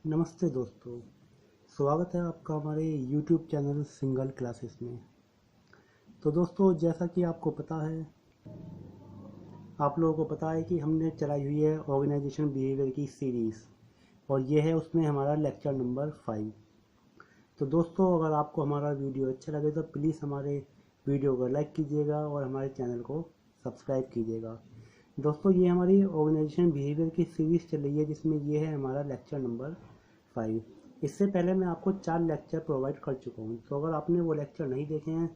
नमस्ते दोस्तों, स्वागत है आपका हमारे YouTube चैनल सिंगल क्लासेस में। तो दोस्तों, जैसा कि आपको पता है, आप लोगों को पता है कि हमने चलाई हुई है ऑर्गेनाइजेशन बिहेवियर की सीरीज़, और ये है उसमें हमारा लेक्चर नंबर 5। तो दोस्तों, अगर आपको हमारा वीडियो अच्छा लगे तो प्लीज़ हमारे वीडियो को लाइक कीजिएगा और हमारे चैनल को सब्सक्राइब कीजिएगा। दोस्तों, ये हमारी ऑर्गेनाइजेशन बिहेवियर की सीरीज़ चल रही है, जिसमें ये है हमारा लेक्चर नंबर 5। इससे पहले मैं आपको 4 लेक्चर प्रोवाइड कर चुका हूँ, तो अगर आपने वो लेक्चर नहीं देखे हैं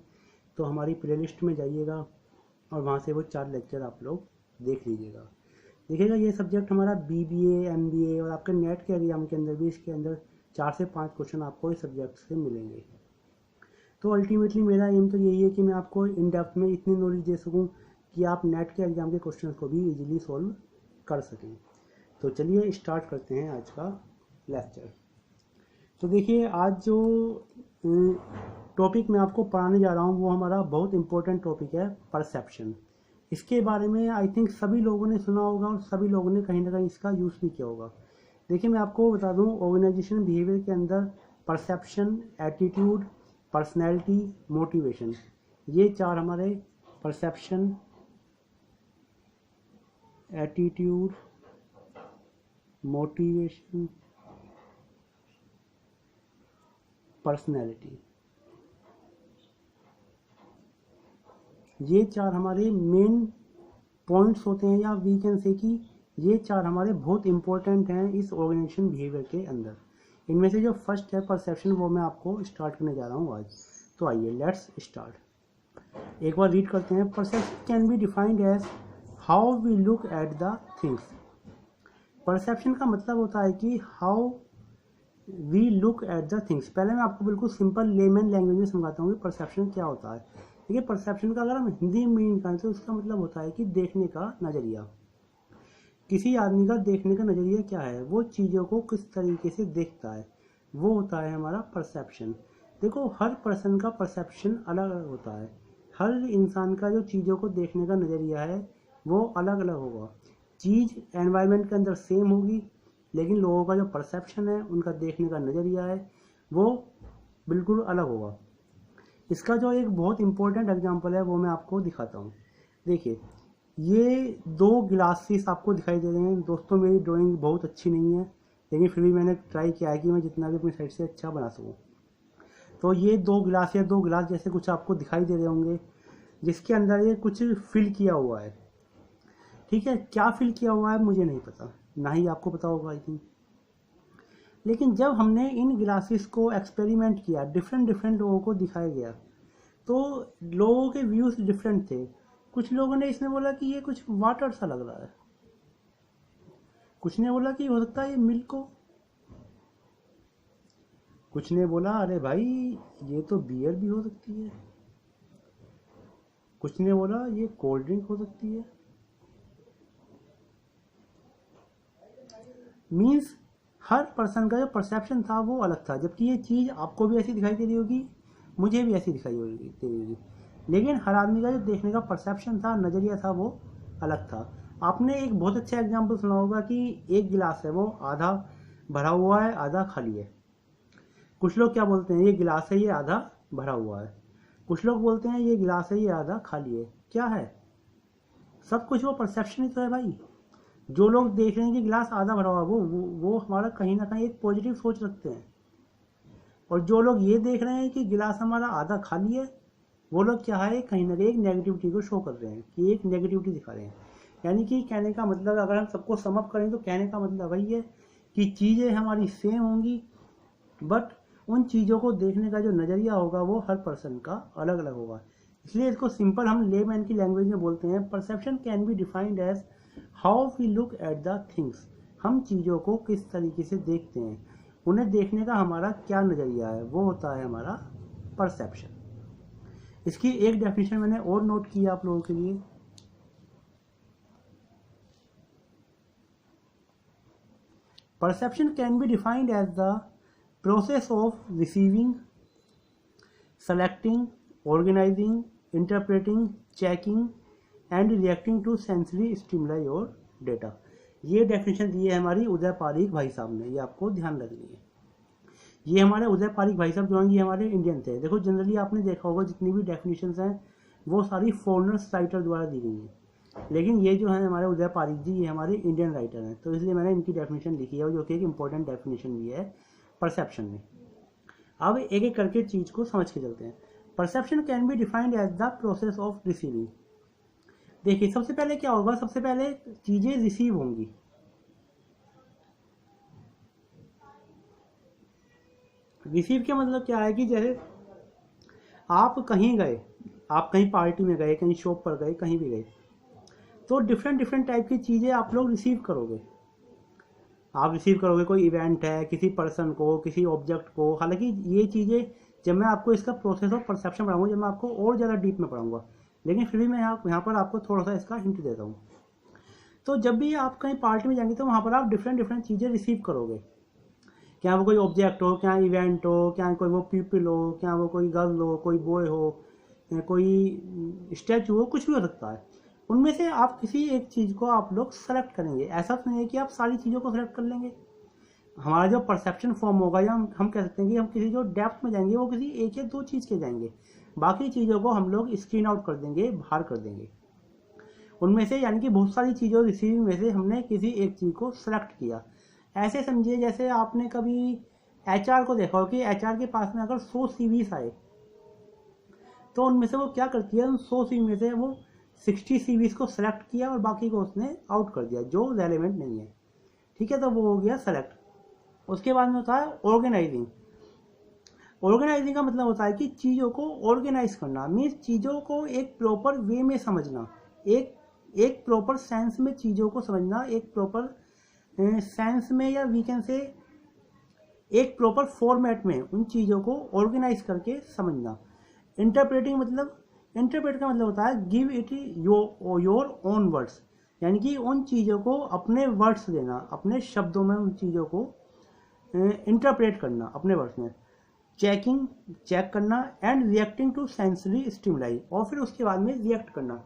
तो हमारी प्लेलिस्ट में जाइएगा और वहाँ से वो 4 लेक्चर आप लोग देख लीजिएगा। देखिएगा, ये सब्जेक्ट हमारा BBA, MBA और आपके नेट के एग्जाम के अंदर भी इसके अंदर 4 से 5 क्वेश्चन आपको इस सब्जेक्ट से मिलेंगे। तो अल्टीमेटली मेरा एम तो यही है कि मैं आपको इन डेप्थ में इतनी नॉलेज दे सकूं कि आप नेट के एग्ज़ाम के क्वेश्चंस को भी इजीली सॉल्व कर सकें। तो चलिए स्टार्ट करते हैं आज का लेक्चर। तो देखिए, आज जो टॉपिक मैं आपको पढ़ाने जा रहा हूँ वो हमारा बहुत इंपॉर्टेंट टॉपिक है, परसेप्शन। इसके बारे में आई थिंक सभी लोगों ने सुना होगा और सभी लोगों ने कहीं ना कहीं इसका यूज़ भी किया होगा। देखिए, मैं आपको बता दूं, ऑर्गेनाइजेशन बिहेवियर के अंदर परसेप्शन, एटीट्यूड, पर्सनैलिटी, मोटिवेशन, ये 4 हमारे परसेप्शन, एटीट्यूड, मोटिवेशन, पर्सनैलिटी, ये 4 हमारे मेन पॉइंट्स होते हैं, या वी कैन से कि ये 4 हमारे बहुत इंपॉर्टेंट हैं इस ऑर्गेनाइजेशन बिहेवियर के अंदर। इनमें से जो फर्स्ट है परसेप्शन, वो मैं आपको स्टार्ट करने जा रहा हूँ आज। तो आइए लेट्स स्टार्ट। एक बार रीड करते हैं। Perception can be defined as how we look at the things. Perception का मतलब होता है कि how we look at the things. पहले मैं आपको बिल्कुल सिंपल लेमन लैंग्वेज में समझाता हूँ कि परसेप्शन क्या होता है। देखिए, परसेप्शन का अगर हम हिंदी में मीनिंग करें तो उसका मतलब होता है कि देखने का नज़रिया। किसी आदमी का देखने का नज़रिया क्या है, वो चीज़ों को किस तरीके से देखता है, वो होता है हमारा परसेप्शन। देखो, हर पर्सन का परसेप्शन अलग अलग होता है। हर इंसान का जो चीज़ों को देखने का नज़रिया है वो अलग अलग होगा। चीज़ एनवायरनमेंट के अंदर सेम होगी, लेकिन लोगों का जो परसेप्शन है, उनका देखने का नज़रिया है, वो बिल्कुल अलग होगा। इसका जो एक बहुत इंपॉर्टेंट एग्जांपल है वो मैं आपको दिखाता हूँ। देखिए, ये 2 ग्लासेस आपको दिखाई दे रहे हैं। दोस्तों, मेरी ड्राइंग बहुत अच्छी नहीं है, लेकिन फिर भी मैंने ट्राई किया है कि मैं जितना भी अपनी साइड से अच्छा बना सकूँ। तो ये 2 गिलास या 2 गिलास जैसे कुछ आपको दिखाई दे रहे होंगे, जिसके अंदर ये कुछ फिल किया हुआ है। ठीक है, क्या फिल किया हुआ है मुझे नहीं पता, ना ही आपको पता होगा आई थिंक। लेकिन जब हमने इन ग्लासेस को एक्सपेरिमेंट किया, डिफरेंट डिफरेंट लोगों को दिखाया गया, तो लोगों के व्यूज डिफरेंट थे। कुछ लोगों ने इसमें बोला कि ये कुछ वाटर सा लग रहा है, कुछ ने बोला कि हो सकता है ये मिल्क हो, कुछ ने बोला अरे भाई ये तो बियर भी हो सकती है, कुछ ने बोला ये कोल्ड ड्रिंक हो सकती है। मीन्स हर पर्सन का जो परसेप्शन था वो अलग था। जबकि ये चीज़ आपको भी ऐसी दिखाई दे रही होगी, मुझे भी ऐसी दिखाई दे रही होगी, लेकिन हर आदमी का जो देखने का परसेप्शन था, नज़रिया था, वो अलग था। आपने एक बहुत अच्छा एग्जाम्पल सुना होगा कि एक गिलास है वो आधा भरा हुआ है, आधा खाली है। कुछ लोग क्या बोलते हैं, ये गिलास है, ये आधा भरा हुआ है। कुछ लोग बोलते हैं ये गिलास है, ये आधा खाली है। क्या है? सब कुछ वो परसेप्शन ही तो है भाई। जो लोग देख रहे हैं कि गिलास आधा भरा हुआ, वो हमारा कहीं ना कहीं एक पॉजिटिव सोच रखते हैं। और जो लोग ये देख रहे हैं कि गिलास हमारा आधा खाली है, वो लोग क्या है, कहीं ना कहीं एक नेगेटिविटी को शो कर रहे हैं, कि एक नेगेटिविटी दिखा रहे हैं। यानी कि कहने का मतलब, अगर हम सबको समअप करें तो कहने का मतलब वही है कि चीज़ें हमारी सेम होंगी, बट उन चीज़ों को देखने का जो नज़रिया होगा वो हर पर्सन का अलग अलग होगा। इसलिए इसको सिंपल हम लेमैन की लैंग्वेज में बोलते हैं, perception can be defined as how we look at the things. हम चीज़ों को किस तरीके से देखते हैं, उन्हें देखने का हमारा क्या नज़रिया है, वो होता है हमारा परसेप्शन। इसकी एक डेफिनेशन मैंने और नोट की आप लोगों के लिए। Perception can be defined as the process of receiving, selecting, organizing, interpreting, checking and reacting to sensory stimuli or data। ये डेफिनेशन दी है हमारी उदय पारीख भाई साहब ने, ये आपको ध्यान रखनी है। ये हमारे उदय पारीख भाई साहब जो हैं ये हमारे इंडियन थे। देखो जनरली आपने देखा होगा जितनी भी डेफिनेशंस हैं वो सारी फॉरेनर्स राइटर द्वारा दी गई हैं, लेकिन ये जो है हमारे उदय पारीख जी ये हमारे इंडियन राइटर हैं, तो इसलिए मैंने इनकी डेफिनेशन लिखी है जो कि एक इंपॉर्टेंट डेफिनेशन भी है परसेप्शन में। अब एक एक करके चीज़ को समझ के चलते हैं। Perception can be defined as the process of receiving. देखिए सबसे पहले क्या होगा, सबसे पहले चीज़ें रिसीव होंगी। रिसीव का मतलब क्या है कि जैसे आप कहीं गए, आप कहीं पार्टी में गए, कहीं शॉप पर गए, कहीं भी गए, तो डिफरेंट डिफरेंट टाइप की चीज़ें आप लोग रिसीव करोगे। आप रिसीव करोगे कोई इवेंट है, किसी पर्सन को, किसी ऑब्जेक्ट को। हालांकि ये चीज़ें जब मैं आपको इसका प्रोसेस ऑफ परसेप्शन पढ़ाऊंगा, जब मैं आपको और ज़्यादा डीप में पढ़ाऊंगा, लेकिन फिर भी मैं यहाँ पर आपको थोड़ा सा इसका हिंट देता हूँ। तो जब भी आप कहीं पार्टी में जाएंगे तो वहाँ पर आप डिफरेंट डिफरेंट चीज़ें रिसीव करोगे। क्या वो कोई ऑब्जेक्ट हो, क्या इवेंट हो, क्या कोई वो पीपल हो, क्या वो कोई गर्ल हो, कोई बॉय हो, कोई स्टैचू हो, कुछ भी हो सकता है। उनमें से आप किसी एक चीज़ को आप लोग सेलेक्ट करेंगे। ऐसा तो नहीं है कि आप सारी चीज़ों को सेलेक्ट कर लेंगे। हमारा जो परसेप्शन फॉर्म होगा, या हम कह सकते हैं कि हम किसी जो डेप्थ में जाएंगे वो किसी एक या दो चीज़ के जाएंगे, बाकी चीज़ों को हम लोग स्क्रीन आउट कर देंगे, बाहर कर देंगे उनमें से। यानी कि बहुत सारी चीज़ों रिसीविंग में से हमने किसी एक चीज़ को सेलेक्ट किया। ऐसे समझिए जैसे आपने कभी HR को देखा हो कि HR के पास में अगर 100 CVs आए तो उनमें से वो क्या करती है, उन 100 CV में से वो 60 CVs को सेलेक्ट किया और बाकी को उसने आउट कर दिया जो रेलेवेंट नहीं है। ठीक है, तो वो हो गया सेलेक्ट। उसके बाद में होता है ऑर्गेनाइजिंग। ऑर्गेनाइजिंग का मतलब होता है कि चीज़ों को ऑर्गेनाइज करना, मीन्स चीज़ों को एक प्रॉपर वे में समझना, एक प्रॉपर सेंस में चीज़ों को समझना, एक प्रॉपर सेंस में, या वी कैन से एक प्रॉपर फॉर्मेट में उन चीज़ों को ऑर्गेनाइज करके समझना। इंटरप्रेटिंग मतलब, इंटरप्रेट का मतलब होता है give it your own words, यानी कि उन चीज़ों को अपने वर्ड्स देना, अपने शब्दों में उन चीज़ों को इंटरप्रेट करना अपने वर्ड्स में। चेक करना and reacting to sensory stimuli, और फिर उसके बाद में रिएक्ट करना।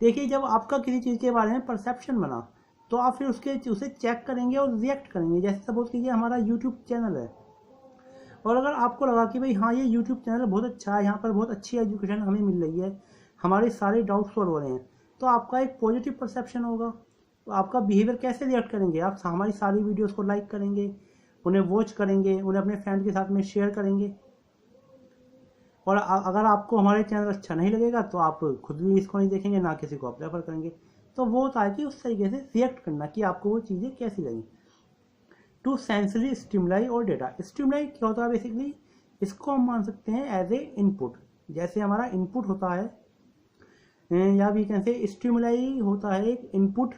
देखिए जब आपका किसी चीज़ के बारे में परसेप्शन बना तो आप फिर उसे चेक करेंगे और रिएक्ट करेंगे। जैसे सपोज कीजिए हमारा यूट्यूब चैनल है, और अगर आपको लगा कि भाई हाँ ये यूट्यूब चैनल बहुत अच्छा है, यहाँ पर बहुत अच्छी एजुकेशन हमें मिल रही है, हमारे सारे डाउट सॉल्व हो रहे हैं, तो आपका एक पॉजिटिव परसेप्शन होगा। तो आपका बिहेवियर कैसे रिएक्ट करेंगे, आप हमारी सारी वीडियोस को लाइक करेंगे, उन्हें वॉच करेंगे, उन्हें अपने फ्रेंड के साथ में शेयर करेंगे। और अगर आपको हमारे चैनल अच्छा नहीं लगेगा तो आप खुद भी इसको नहीं देखेंगे, ना किसी को आप रेफर करेंगे। तो वो होता है कि उस तरीके से रिएक्ट करना कि आपको वो चीज़ें कैसी लगी। टू सेंसरी स्टिमुलाई और डेटा। स्टिमुलाई क्या होता है बेसिकली, इसको हम मान सकते हैं एज ए इनपुट। जैसे हमारा इनपुट होता है, या भी कैसे स्टिमुलाई होता है एक इनपुट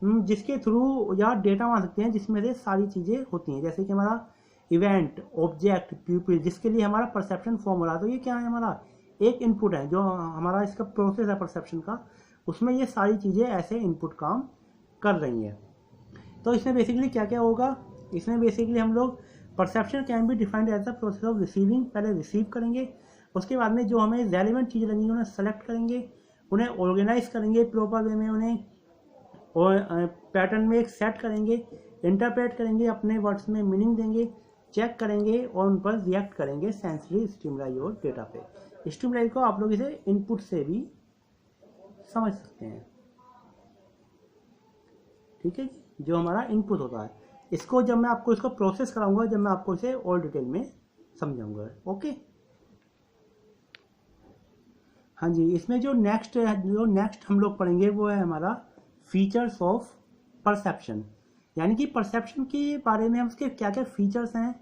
जिसके थ्रू, या डेटा मान सकते हैं जिसमें से सारी चीज़ें होती हैं। जैसे कि हमारा इवेंट, ऑब्जेक्ट, पीपल, जिसके लिए हमारा परसेप्शन फॉर्म हो रहा है, तो ये क्या है, हमारा एक इनपुट है। जो हमारा इसका प्रोसेस है परसेप्शन का, उसमें ये सारी चीज़ें ऐसे इनपुट काम कर रही हैं। तो इसमें बेसिकली क्या क्या होगा, इसमें बेसिकली हम लोग perception can be defined as the process of receiving. पहले रिसीव करेंगे, उसके बाद में जो हमें रेलिवेंट चीज़ें लगेंगी उन्हें सेलेक्ट करेंगे, उन्हें ऑर्गेनाइज करेंगे प्रॉपर वे में, उन्हें और पैटर्न में एक सेट करेंगे, इंटरप्रेट करेंगे, अपने वर्ड्स में मीनिंग देंगे, चेक करेंगे और उन पर रिएक्ट करेंगे सेंसरी स्टिमुलाई और डेटा पे। स्टिमुलाई को आप लोग इसे इनपुट से भी समझ सकते हैं। ठीक है जी, जो हमारा इनपुट होता है, इसको जब मैं आपको इसको प्रोसेस कराऊंगा, जब मैं आपको इसे और डिटेल में समझाऊंगा। ओके, हाँ जी, इसमें जो नेक्स्ट हम लोग पढ़ेंगे वो है हमारा फीचर्स ऑफ परसेप्शन। यानी कि परसेप्शन के बारे में हम उसके क्या क्या फीचर्स हैं,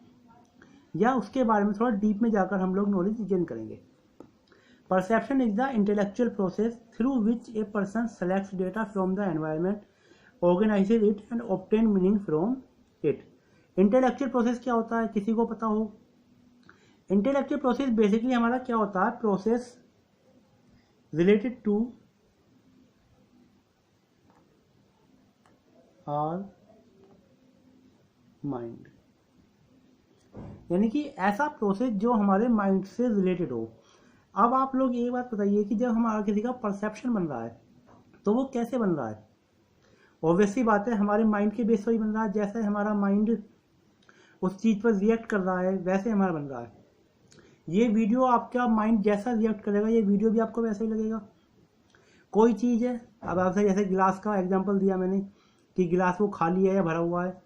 या उसके बारे में थोड़ा डीप में जाकर हम लोग नॉलेज गेन करेंगे। Perception is the intellectual process through which a person selects data from the environment, organises it and obtain meaning from it. Intellectual process क्या होता है, किसी को पता हो? इंटेलेक्चुअल प्रोसेस बेसिकली हमारा क्या होता है, process related to our mind, यानी कि ऐसा प्रोसेस जो हमारे माइंड से रिलेटेड हो। अब आप लोग एक बात बताइए कि जब हमारा किसी का परसेप्शन बन रहा है तो वो कैसे बन रहा है? ऑब्वियसली बात है हमारे माइंड के बेस पर ही बन रहा है, जैसे हमारा माइंड उस चीज़ पर रिएक्ट कर रहा है वैसे हमारा बन रहा है। ये वीडियो आपका माइंड जैसा रिएक्ट करेगा ये वीडियो भी आपको वैसा ही लगेगा। कोई चीज़ है, अब आपसे जैसे गिलास का एग्जांपल दिया मैंने कि गिलास वो खाली है या भरा हुआ है,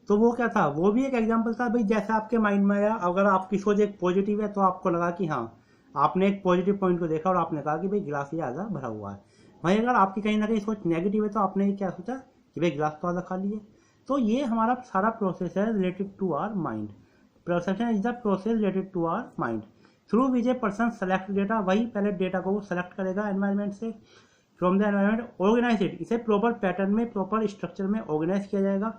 तो वो क्या था, वो भी एक एग्जांपल था भाई। जैसे आपके माइंड में आया, अगर आपकी सोच एक पॉजिटिव है तो आपको लगा कि हाँ, आपने एक पॉजिटिव पॉइंट को देखा और आपने कहा कि भाई गिलास ये आधा भरा हुआ है। वहीं अगर आपकी कहीं ना कहीं सोच नेगेटिव है तो आपने क्या सोचा कि भाई गिलास तो आधा खाली है। तो ये हमारा सारा प्रोसेस है related to our mind. Perception is the process related to our mind through which a person select data. वही पहले डेटा को सेलेक्ट करेगा एनवायरनमेंट से, from the environment organize it, इसे प्रॉपर पैटर्न में प्रॉपर स्ट्रक्चर में organize किया जाएगा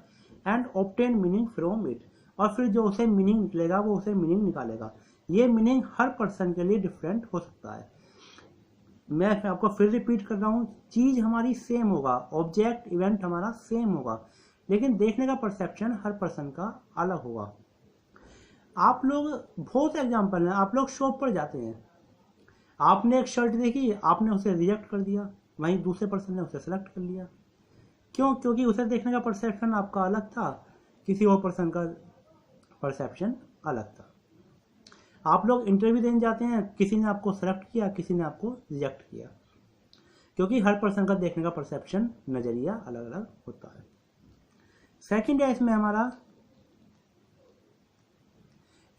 and obtain meaning from it. और फिर जो उसे मीनिंग निकलेगा वो उसे मीनिंग निकालेगा। ये मीनिंग हर पर्सन के लिए डिफरेंट हो सकता है। मैं आपको फिर रिपीट कर रहा हूँ, चीज़ हमारी सेम होगा, ऑब्जेक्ट इवेंट हमारा सेम होगा, लेकिन देखने का परसेप्शन हर पर्सन का अलग होगा। आप लोग, बहुत एग्जाम्पल हैं, आप लोग शॉप पर जाते हैं, आपने एक शर्ट देखी, आपने उसे रिजेक्ट कर दिया, वहीं दूसरे पर्सन ने उसे सेलेक्ट कर लिया। क्यों? क्योंकि उसे देखने का परसेप्शन आपका अलग था, किसी और पर्सन का परसेप्शन अलग था। आप लोग इंटरव्यू देने जाते हैं, किसी ने आपको सेलेक्ट किया, किसी ने आपको रिजेक्ट किया, क्योंकि हर पर्सन का देखने का परसेप्शन, नज़रिया अलग अलग होता है। सेकंड है इसमें हमारा,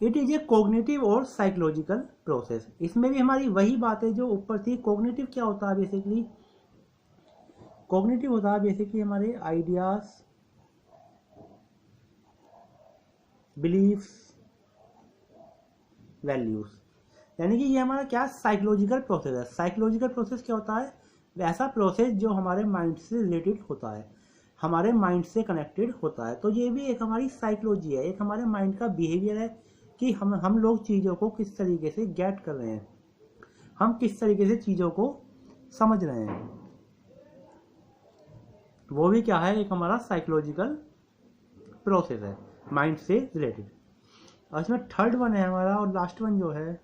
इट इज ए कॉग्निटिव और साइकोलॉजिकल प्रोसेस। इसमें भी हमारी वही बात है जो ऊपर थी। कॉग्निटिव क्या होता है बेसिकली? कॉग्निटिव होता है बेसिकली हमारे आइडियाज, बिलीफ्स, वैल्यूज, यानी कि ये हमारा क्या साइकोलॉजिकल प्रोसेस है। साइकोलॉजिकल प्रोसेस क्या होता है? वैसा प्रोसेस जो हमारे माइंड से रिलेटेड होता है, हमारे माइंड से कनेक्टेड होता है। तो ये भी एक हमारी साइकोलॉजी है, एक हमारे माइंड का बिहेवियर है कि हम लोग चीज़ों को किस तरीके से गेट कर रहे हैं, हम किस तरीके से चीज़ों को समझ रहे हैं, वो भी क्या है, एक हमारा साइकोलॉजिकल प्रोसेस है माइंड से रिलेटेड। और इसमें थर्ड वन है हमारा, और लास्ट वन जो है,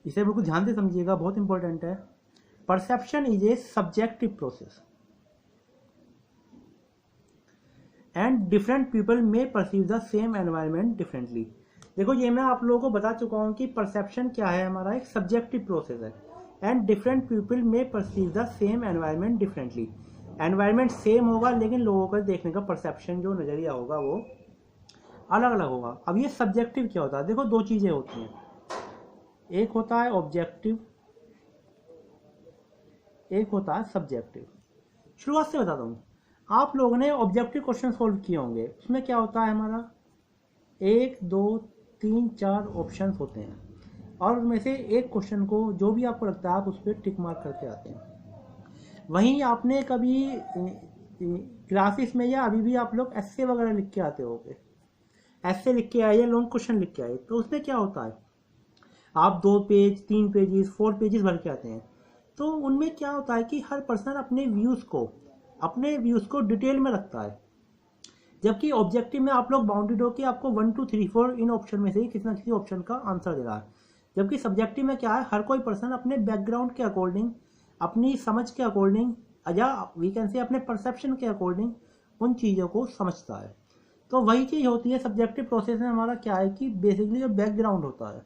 इसे बिल्कुल ध्यान से समझिएगा, बहुत इंपॉर्टेंट है। Perception is a subjective process and different people may perceive the same environment differently. देखो, ये मैं आप लोगों को बता चुका हूँ कि परसेप्शन क्या है, हमारा एक सब्जेक्टिव प्रोसेस है and different people may perceive the same environment differently. Environment same होगा लेकिन लोगों का देखने का परसेप्शन, जो नज़रिया होगा, वो अलग अलग होगा। अब ये सब्जेक्टिव क्या होता है? देखो, दो चीज़ें होती हैं, एक होता है ऑब्जेक्टिव, एक होता है सब्जेक्टिव। शुरुआत से बताता हूँ, आप लोगों ने ऑब्जेक्टिव क्वेश्चन सोल्व किए होंगे, उसमें क्या होता है हमारा, 1 2 3 4 ऑप्शंस होते हैं, और उनमें से एक क्वेश्चन को जो भी आपको लगता है आप उस पर टिक मार्क करके आते हैं। वहीं आपने कभी क्लासेस में या अभी भी आप लोग एस्से वगैरह लिख के आते होंगे, एस्से लिख के आए या लॉन्ग क्वेश्चन लिख के आए, तो उसमें क्या होता है, आप 2 पेज 3 पेजेस 4 पेजेस भर के आते हैं। तो उनमें क्या होता है कि हर पर्सन अपने व्यूज़ को डिटेल में रखता है, जबकि ऑब्जेक्टिव में आप लोग बाउंडेड हो कि आपको 1 2 3 4 इन ऑप्शन में से ही किसी ना किसी ऑप्शन का आंसर दे रहा है। जबकि सब्जेक्टिव में क्या है, हर कोई पर्सन अपने बैकग्राउंड के अकॉर्डिंग, अपनी समझ के अकॉर्डिंग, या वी कैन से अपने परसेप्शन के अकॉर्डिंग उन चीज़ों को समझता है। तो वही चीज़ होती है सब्जेक्टिव प्रोसेस में हमारा, क्या है कि बेसिकली जो बैकग्राउंड होता है,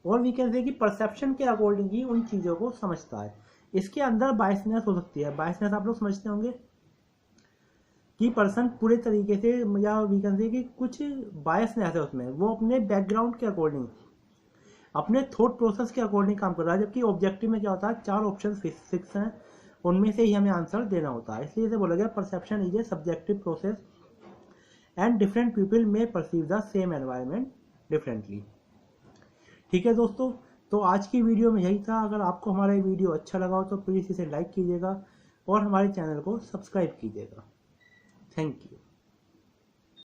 और वी कैन से कि परसेप्शन के अकॉर्डिंग ही उन चीज़ों को समझता है। इसके अंदर बायसनेस हो सकती है। बायसनेस आप लोग समझते होंगे कि पर्सन पूरे तरीके से, या वी कैन से कि कुछ बायसनेस है उसमें, वो अपने बैकग्राउंड के अकॉर्डिंग, अपने थॉट प्रोसेस के अकॉर्डिंग काम कर रहा है। जबकि ऑब्जेक्टिव में क्या होता है, 4 ऑप्शन फिक्स हैं, उनमें से ही हमें आंसर देना होता है। इसलिए इसे बोला गया perception is a subjective process and different people may perceive the same environment differently. ठीक है दोस्तों, तो आज की वीडियो में यही था। अगर आपको हमारा ये वीडियो अच्छा लगा हो तो प्लीज़ इसे लाइक कीजिएगा और हमारे चैनल को सब्सक्राइब कीजिएगा। Thank you.